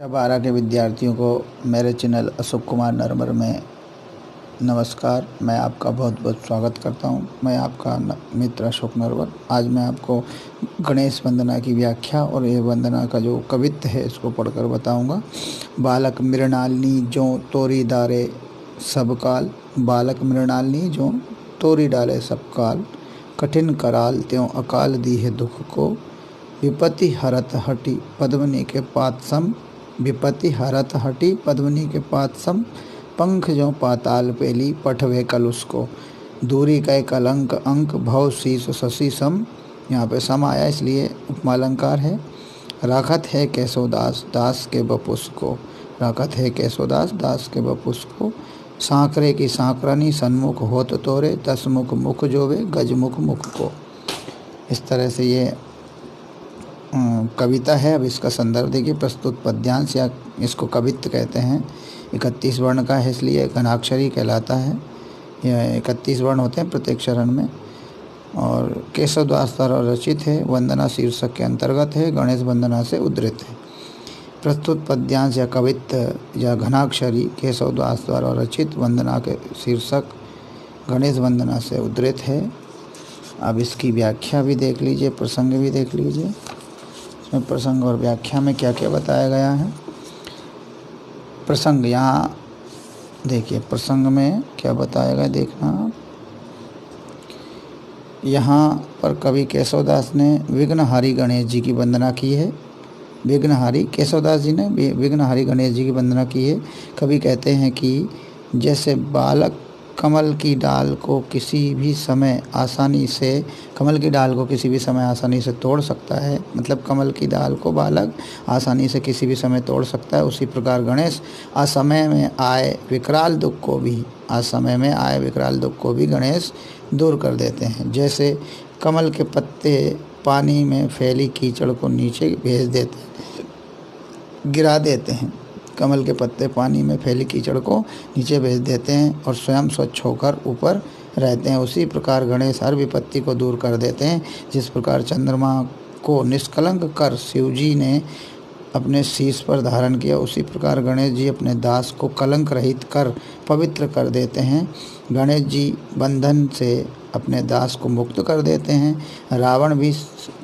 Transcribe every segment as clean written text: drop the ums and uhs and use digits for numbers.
12 के विद्यार्थियों को मेरे चैनल अशोक कुमार नरवर में नमस्कार। मैं आपका बहुत बहुत स्वागत करता हूं। मैं आपका मित्र अशोक नरवर। आज मैं आपको गणेश वंदना की व्याख्या और ये वंदना का जो कवित्व है इसको पढ़कर बताऊंगा। बालक मृणालिनी जो तोरी डाले सब काल, बालक मृणालिनी जो तोरी डाले सब काल, कठिन कराल त्यों अकाल दी है दुख को, विपत्ति हरत हटी पद्मनी के पात सम, विपत्ति हरत हटी पद्मनी के पात सम, पंख जो पाताल पेली पठवे कल उसको, दूरी कै कलंक अंक भव शीस शशि सम। यहाँ पे सम आया इसलिए उपमालंकार है। राखत है केशवदास दास के बपुस को, राखत है केशवदास दास के बपुस को, सांकरे की सांकरानी सन्मुख होत तोरे, दसमुख मुख जोवे गजमुख मुख को। इस तरह से ये कविता है। अब इसका संदर्भ देखिए। प्रस्तुत पद्यांश या इसको कवित्व कहते हैं। 31 वर्ण का है इसलिए घनाक्षरी कहलाता है। यह 31 वर्ण होते हैं प्रत्येक चरण में और केशवदास द्वारा रचित है। वंदना शीर्षक के अंतर्गत है। गणेश वंदना से उद्धृत है। प्रस्तुत पद्यांश या कवित्व या घनाक्षरी केशवदास द्वारा रचित वंदना के शीर्षक गणेश वंदना से उद्धृत है। अब इसकी व्याख्या भी देख लीजिए, प्रसंग भी देख लीजिए। इसमें प्रसंग और व्याख्या में क्या क्या बताया गया है। प्रसंग यहाँ देखिए, प्रसंग में क्या बताया गया देखना। यहाँ पर कवि केशवदास ने विघ्नहारी गणेश जी की वंदना की है। विघ्नहारी केशवदास जी ने विघ्नहारी गणेश जी की वंदना की है। कवि कहते हैं कि जैसे बालक कमल की डाल को किसी भी समय आसानी से तोड़ सकता है, मतलब कमल की डाल को बालक आसानी से किसी भी समय तोड़ सकता है, उसी प्रकार गणेश असमय में आए विकराल दुख को भी गणेश दूर कर देते हैं। जैसे कमल के पत्ते पानी में फैली कीचड़ को नीचे गिरा देते हैं, कमल के पत्ते पानी में फैली कीचड़ को नीचे भेज देते हैं और स्वयं स्वच्छ होकर ऊपर रहते हैं, उसी प्रकार गणेश हर विपत्ति को दूर कर देते हैं। जिस प्रकार चंद्रमा को निष्कलंक कर शिव जी ने अपने शीश पर धारण किया, उसी प्रकार गणेश जी अपने दास को कलंक रहित कर पवित्र कर देते हैं। गणेश जी बंधन से अपने दास को मुक्त कर देते हैं। रावण भी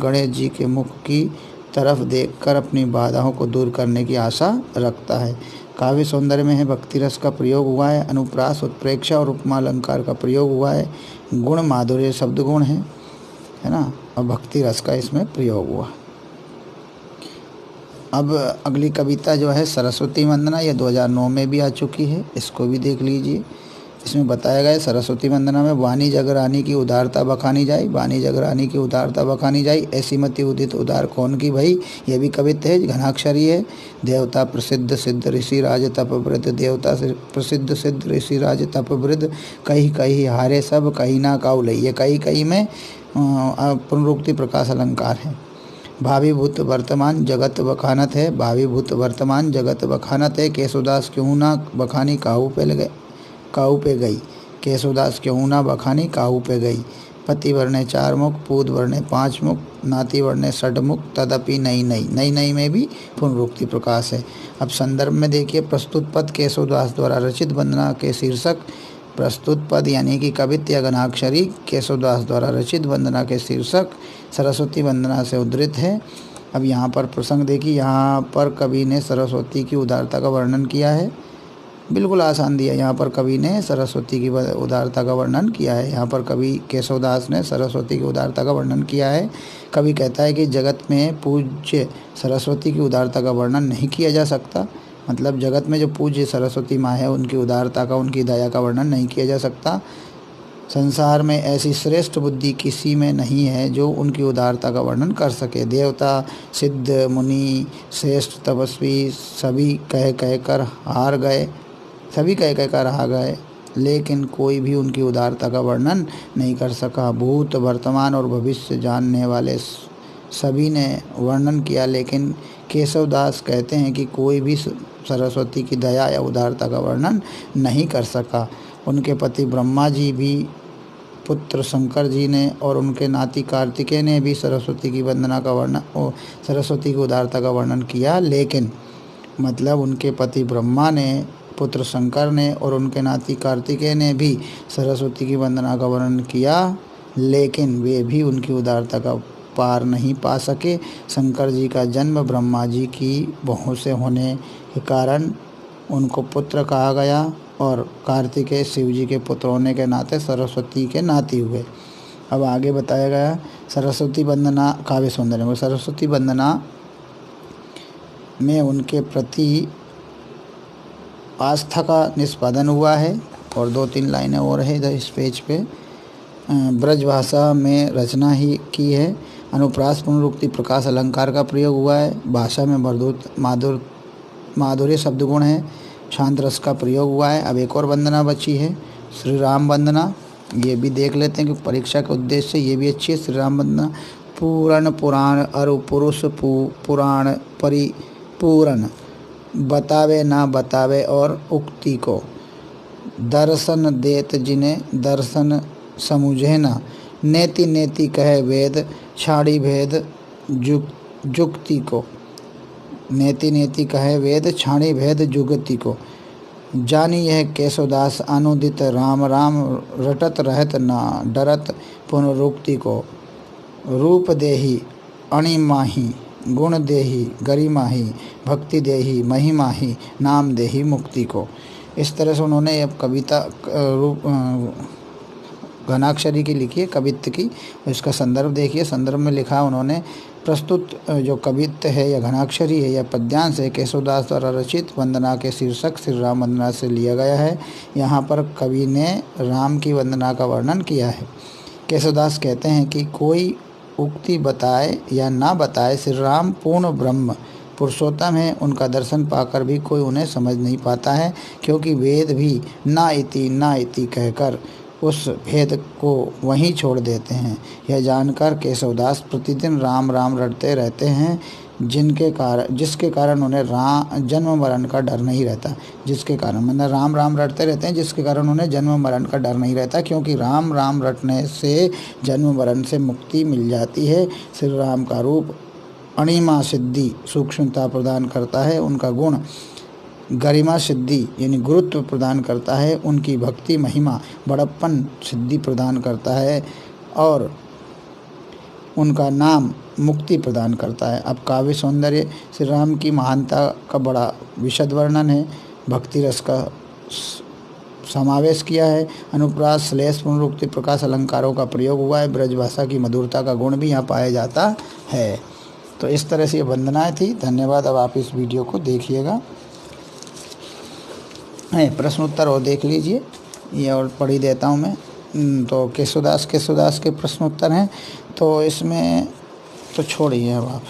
गणेश जी के मुख की तरफ देखकर अपनी बाधाओं को दूर करने की आशा रखता है। काव्य सौंदर्य में है भक्ति रस का प्रयोग हुआ है, अनुप्रास उत्प्रेक्षा और उपमा अलंकार का प्रयोग हुआ है। गुण माधुर्य शब्द गुण है ना, और भक्ति रस का इसमें प्रयोग हुआ। अब अगली कविता जो है सरस्वती वंदना, यह 2009 में भी आ चुकी है, इसको भी देख लीजिए। इसमें बताया गया है सरस्वती वंदना में वाणी जगरानी की उदारता बखानी जाए, वाणी जगरानी की उदारता बखानी जाए, ऐसी मति उदित उदार कौन की भई। यह भी कवित्व है, घनाक्षरी है। देवता प्रसिद्ध सिद्ध ऋषि राज तपवृद्ध, देवता से प्रसिद्ध सिद्ध ऋषि राज तपवृद्ध, कही कही हारे सब कही ना काउ लई। ये कही कही में पुनरुक्ति प्रकाश अलंकार है। भावी भूत वर्तमान जगत बखानत है, भावी भूत वर्तमान जगत बखानत है। केशवदास क्यों ना बखानी काहू पे गई, केशवदास क्यों ना बखानी काहू पे गई। पति वर्णे 4 मुख, पूत वर्णे 5 मुख, नाती वर्णे 6 मुख, तदपि नई में भी पुनरुक्ति प्रकाश है। अब संदर्भ में देखिए। प्रस्तुत पद केशवदास द्वारा रचित वंदना के शीर्षक, प्रस्तुत पद यानी कि कवित्व या घनाक्षरी केशवदास द्वारा रचित वंदना के शीर्षक सरस्वती वंदना से उद्धृत है। अब यहाँ पर प्रसंग देखिए। यहाँ पर कवि ने सरस्वती की उदारता का वर्णन किया है। बिल्कुल आसान दिया। यहाँ पर कवि ने सरस्वती की उदारता का वर्णन किया है। यहाँ पर कवि केशवदास ने सरस्वती की उदारता का वर्णन किया है। कवि कहता है कि जगत में पूज्य सरस्वती की उदारता का वर्णन नहीं किया जा सकता, मतलब जगत में जो पूज्य सरस्वती माँ है उनकी उदारता का, उनकी दया का वर्णन नहीं किया जा सकता। संसार में ऐसी श्रेष्ठ बुद्धि किसी में नहीं है जो उनकी उदारता का वर्णन कर सके। देवता सिद्ध मुनि श्रेष्ठ तपस्वी सभी कह कर हार गए, लेकिन कोई भी उनकी उदारता का वर्णन नहीं कर सका। भूत वर्तमान और भविष्य जानने वाले सभी ने वर्णन किया, लेकिन केशवदास कहते हैं कि कोई भी सरस्वती की दया या उदारता का वर्णन नहीं कर सका। उनके पति ब्रह्मा जी भी, पुत्र शंकर जी ने और उनके नाती कार्तिकेय ने भी सरस्वती की वंदना का वर्णन, सरस्वती की उदारता का वर्णन किया, लेकिन मतलब उनके पति ब्रह्मा ने, पुत्र शंकर ने और उनके नाती कार्तिकेय ने भी सरस्वती की वंदना का वर्णन किया, लेकिन वे भी उनकी उदारता का पार नहीं पा सके। शंकर जी का जन्म ब्रह्मा जी की बहू से होने के कारण उनको पुत्र कहा गया और कार्तिकेय शिव जी के पुत्र होने के नाते सरस्वती के नाती हुए। अब आगे बताया गया सरस्वती वंदना काव्य सौंदर्य में। सरस्वती वंदना में उनके प्रति आस्था का निष्पादन हुआ है और 2-3 लाइनें और है इधर इस पेज पे। ब्रज भाषा में रचना ही की है। अनुप्रास, पुनरुक्ति, प्रकाश, अलंकार का प्रयोग हुआ है। भाषा में माधुर्य शब्दगुण है। शांत रस का प्रयोग हुआ है। अब एक और वंदना बची है, श्री राम वंदना। ये भी देख लेते हैं कि परीक्षा के उद्देश्य से ये भी अच्छी है। श्री राम वंदना पूर्ण पुराण अरु पुरुष पुराण परिपूर्ण, बतावे ना बतावे और उक्ति को, दर्शन देत जिन्हें दर्शन समझे ना, नेति नेति कहे वेद छाड़ी भेद जुक्ति को, नेति नेति कहे वेद छाड़ी भेद जुगति को, जानी यह केशवदास अनुदित राम राम रटत रहत ना डरत पुनरुक्ति को, रूप देही अणिमाही गुण देही गरिमाही भक्ति देही महिमाही नाम देही मुक्ति को। इस तरह से उन्होंने अब कविता रूप घनाक्षरी की लिखी है, कवित्व की। इसका संदर्भ देखिए। संदर्भ में लिखा उन्होंने, प्रस्तुत जो कवित्व है या घनाक्षरी है या पद्यांश है केशवदास द्वारा रचित वंदना के शीर्षक श्री राम वंदना से लिया गया है। यहाँ पर कवि ने राम की वंदना का वर्णन किया है। केशवदास कहते हैं कि कोई उक्ति बताए या ना बताए, श्री राम पूर्ण ब्रह्म पुरुषोत्तम है। उनका दर्शन पाकर भी कोई उन्हें समझ नहीं पाता है, क्योंकि वेद भी ना इति कहकर उस भेद को वहीं छोड़ देते हैं। यह जानकर केशवदास प्रतिदिन राम राम रटते रहते हैं, जिसके कारण उन्हें जन्म मरण का डर नहीं रहता। जिसके कारण मतलब राम राम रटते रहते हैं, जिसके कारण उन्हें जन्म मरण का डर नहीं रहता, क्योंकि राम राम रटने से जन्म मरण से मुक्ति मिल जाती है। श्री राम का रूप अणिमा सिद्धि सूक्ष्मता प्रदान करता है। उनका गुण गरिमा सिद्धि यानी गुरुत्व प्रदान करता है। उनकी भक्ति महिमा बड़प्पन सिद्धि प्रदान करता है और उनका नाम मुक्ति प्रदान करता है। अब काव्य सौंदर्य, श्री राम की महानता का बड़ा विशद वर्णन है। भक्ति रस का समावेश किया है। अनुप्रास, श्लेष, पुनरुक्ति, प्रकाश, अलंकारों का प्रयोग हुआ है। ब्रज भाषा की मधुरता का गुण भी यहाँ पाया जाता है। तो इस तरह से ये वंदनाएँ थी। धन्यवाद। अब आप इस वीडियो को देखिएगा। प्रश्न उत्तर और देख लीजिए, ये और पढ़ ही देता हूँ मैं। तो केशवदास के प्रश्न उत्तर हैं, तो इसमें तो छोड़िए अब आप।